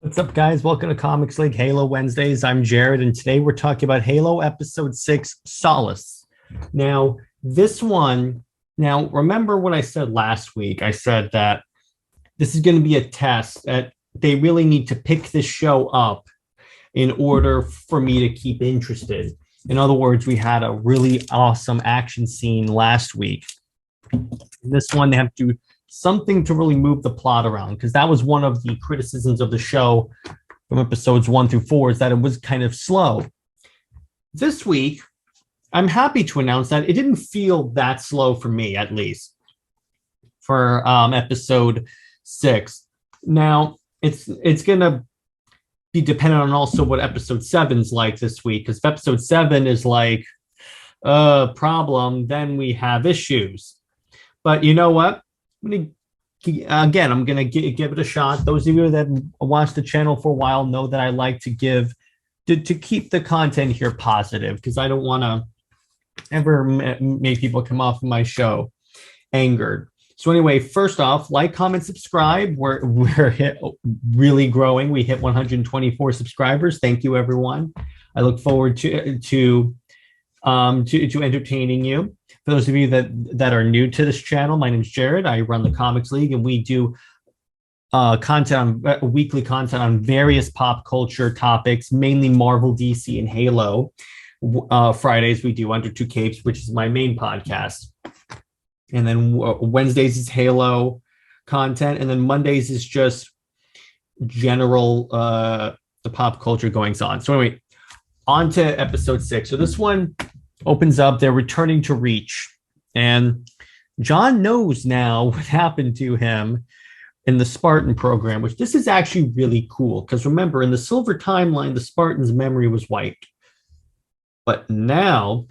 What's up, guys? Welcome to Comics League Halo Wednesdays. I'm Jared, and today we're talking about Halo Episode 6, Solace. Now, remember what I said last week? I said that this is going to be a test that they really need to pick this show up in order for me to keep interested. In other words, we had a really awesome action scene last week. This one, they have to do something to really move the plot around, because that was one of the criticisms of the show from episodes 1 through 4, is that it was kind of slow. This week, I'm happy to announce that it didn't feel that slow for me, at least, for episode 6. Now, it's going to be dependent on also what episode 7's like this week, because if episode 7 is like a problem, then we have issues. But you know what? I'm going to give it a shot. Those of you that watch the channel for a while know that I like to keep the content here positive, because I don't want to ever make people come off of my show angered. So anyway, first off, like, comment, subscribe. We're really growing. We hit 124 subscribers. Thank you, everyone. I look forward to entertaining you. For those of you that are new to this channel, my name is Jared. I run the Comics League, and we do weekly content on various pop culture topics, mainly Marvel, DC, and Halo. Fridays we do Under Two Capes, which is my main podcast, and then Wednesdays is Halo content, and then Mondays is just general the pop culture goings on. So anyway, on to episode 6. So this one opens up, they're returning to Reach, and John knows now what happened to him in the Spartan program, which this is actually really cool, because remember, in the Silver timeline, the Spartan's memory was wiped, but now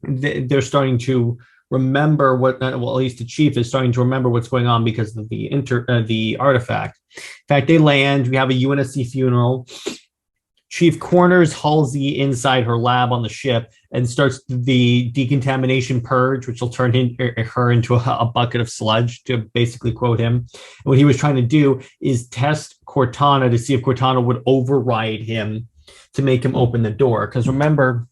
they're starting to remember at least the chief is starting to remember what's going on because of the artifact. In fact, they land, we have a UNSC funeral. Chief corners Halsey inside her lab on the ship and starts the decontamination purge, which will turn her into a bucket of sludge, to basically quote him. And what he was trying to do is test Cortana to see if Cortana would override him to make him open the door. Because remember,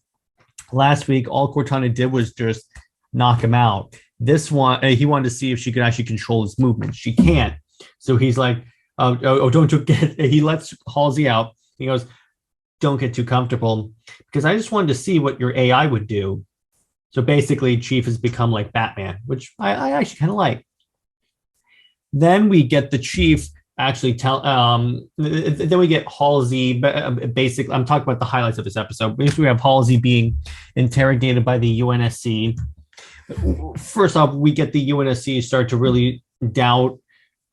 last week, all Cortana did was just knock him out. This one, he wanted to see if she could actually control his movements. She can't. So he's like, don't get, he lets Halsey out. He goes, don't get too comfortable, because I just wanted to see what your AI would do. So basically, Chief has become like Batman, which I actually kind of like. Then we get the Chief actually then we get Halsey. Basically, I'm talking about the highlights of this episode. Basically, we have Halsey being interrogated by the UNSC. First off, we get the UNSC start to really doubt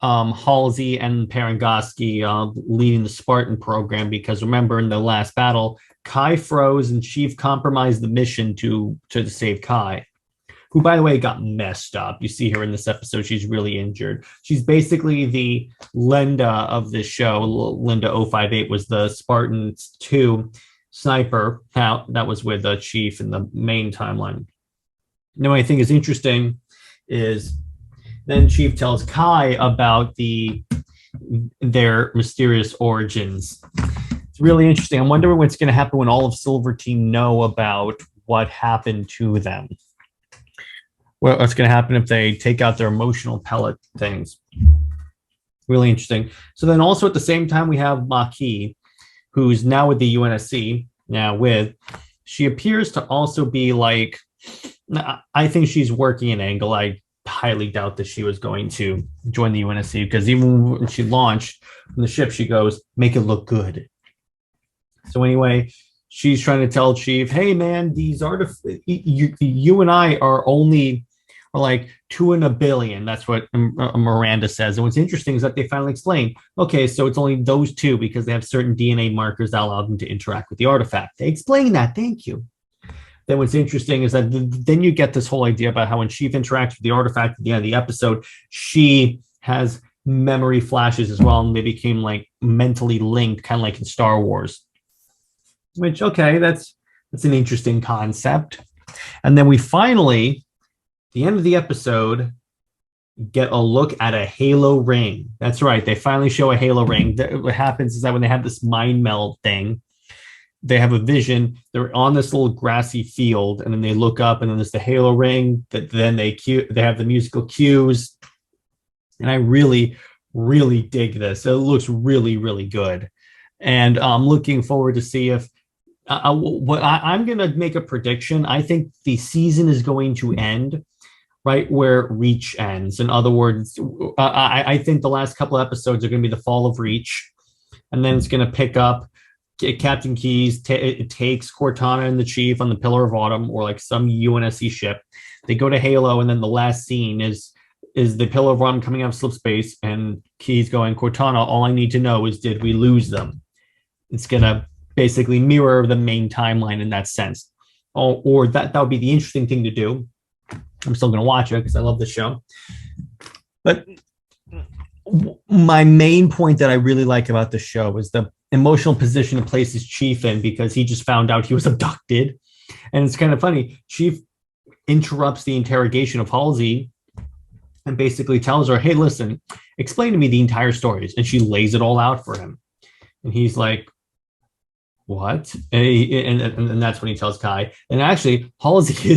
Halsey and Parangoski leading the Spartan program, because remember, in the last battle, Kai froze and Chief compromised the mission to save Kai, who, by the way, got messed up. You see her in this episode, she's really injured. She's basically the Linda of this show. Linda 058 was the Spartan 2 sniper that was with the Chief in the main timeline. Now, what I think is interesting is then Chief tells Kai about their mysterious origins. It's really interesting. I'm wondering what's going to happen when all of Silver Team know about what happened to them. What's going to happen if they take out their emotional pellet things. Really interesting. So then also at the same time, we have Maquis, who's now with the UNSC, she appears to also be like, I think she's working an angle. I highly doubt that she was going to join the UNSC, because even when she launched from the ship, she goes, make it look good. So anyway, she's trying to tell Chief, hey man, these you and I are like 2 in a billion. That's what Miranda says. And what's interesting is that they finally explain, okay, so it's only those 2 because they have certain DNA markers that allow them to interact with the artifact. They explain that. Thank you. Then what's interesting is that then you get this whole idea about how when Chief interacts with the artifact at the end of the episode, she has memory flashes as well, and they became like mentally linked, kind of like in Star Wars. Which, okay, that's an interesting concept. And then we finally, the end of the episode, get a look at a Halo ring. That's right. They finally show a Halo ring. What happens is that when they have this mind meld thing, they have a vision. They're on this little grassy field, and then they look up, and then there's the Halo ring. That then they have the musical cues, and I really, really dig this. It looks really, really good, and I'm looking forward to see if I'm going to make a prediction. I think the season is going to end right where Reach ends. In other words, I think the last couple of episodes are going to be the fall of Reach, and then it's going to pick up. Captain Keyes takes Cortana and the Chief on the Pillar of Autumn, or like some UNSC ship. They go to Halo, and then the last scene is the Pillar of Autumn coming out of slip space, and Keyes going, Cortana, all I need to know is, did we lose them? It's gonna basically mirror the main timeline in that sense. Or that would be the interesting thing to do. I'm still gonna watch it because I love the show. But my main point that I really like about the show is the emotional position it places Chief in, because he just found out he was abducted. And it's kind of funny. Chief interrupts the interrogation of Halsey and basically tells her, hey, listen, explain to me the entire stories. And she lays it all out for him. And he's like, what? And that's when he tells Kai. And actually, Halsey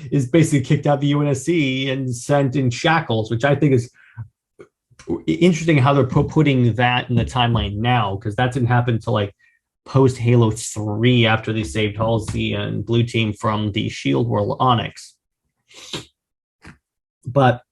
is basically kicked out of the UNSC and sent in shackles, which I think is interesting how they're putting that in the timeline now, because that didn't happen until like post Halo 3 after they saved Halsey and Blue Team from the Shield World Onyx. But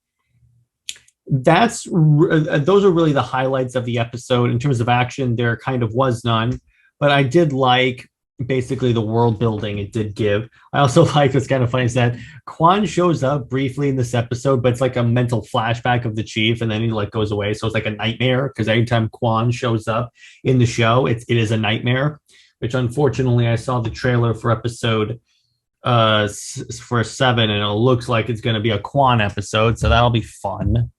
those are really the highlights of the episode. In terms of action, there kind of was none, but I did like basically the world building it did give. I also like, what's kind of funny is that Quan shows up briefly in this episode, but it's like a mental flashback of the Chief, and then he like goes away. So it's like a nightmare, because anytime Quan shows up in the show, it is a nightmare, which unfortunately I saw the trailer for episode for 7, and it looks like it's going to be a Quan episode, so that'll be fun.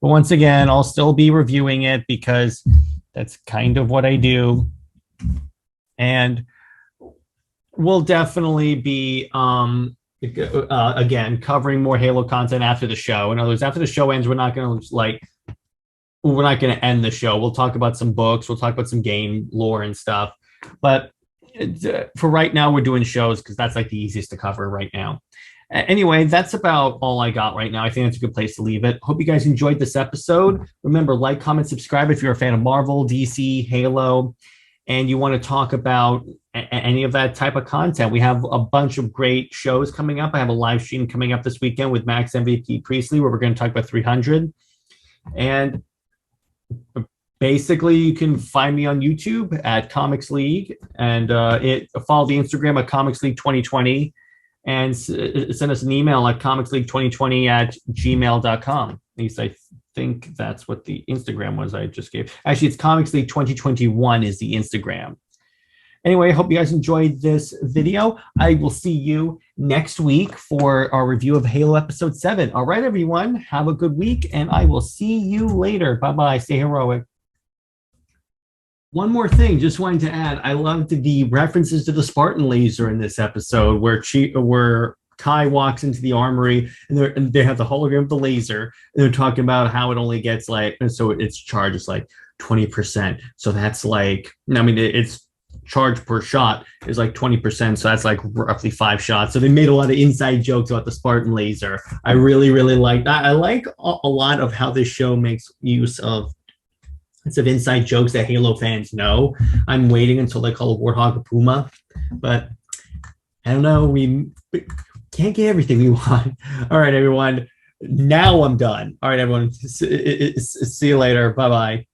But once again, I'll still be reviewing it because that's kind of what I do. And we'll definitely be, again, covering more Halo content after the show. In other words, after the show ends, we're not going to end the show. We'll talk about some books. We'll talk about some game lore and stuff. But for right now, we're doing shows because that's like the easiest to cover right now. Anyway, that's about all I got right now. I think that's a good place to leave it. Hope you guys enjoyed this episode. Remember, like, comment, subscribe if you're a fan of Marvel, DC, Halo, and you want to talk about any of that type of content. We have a bunch of great shows coming up. I have a live stream coming up this weekend with Max MVP Priestley, where we're going to talk about 300. And basically, you can find me on YouTube at Comics League, and follow the Instagram at Comics League 2020, and send us an email at comicsleague2020@gmail.com. At least I think that's what the Instagram was I just gave. Actually, it's Comics League 2021 is the Instagram. Anyway, I hope you guys enjoyed this video. I will see you next week for our review of Halo Episode 7. All right, everyone, have a good week, and I will see you later. Bye-bye. Stay heroic. One more thing, just wanted to add, I loved the references to the Spartan laser in this episode, where Kai walks into the armory and they have the hologram of the laser, and they're talking about how it only gets so its charge is like 20%. So that's like, I mean, it's charge per shot is like 20%. So that's like roughly 5 shots. So they made a lot of inside jokes about the Spartan laser. I really, really like that. I like a lot of how this show makes use of inside jokes that Halo fans know. I'm waiting until they call a warthog a puma, but I don't know. We can't get everything we want. All right, everyone. Now I'm done. All right, everyone. See you later. Bye-bye.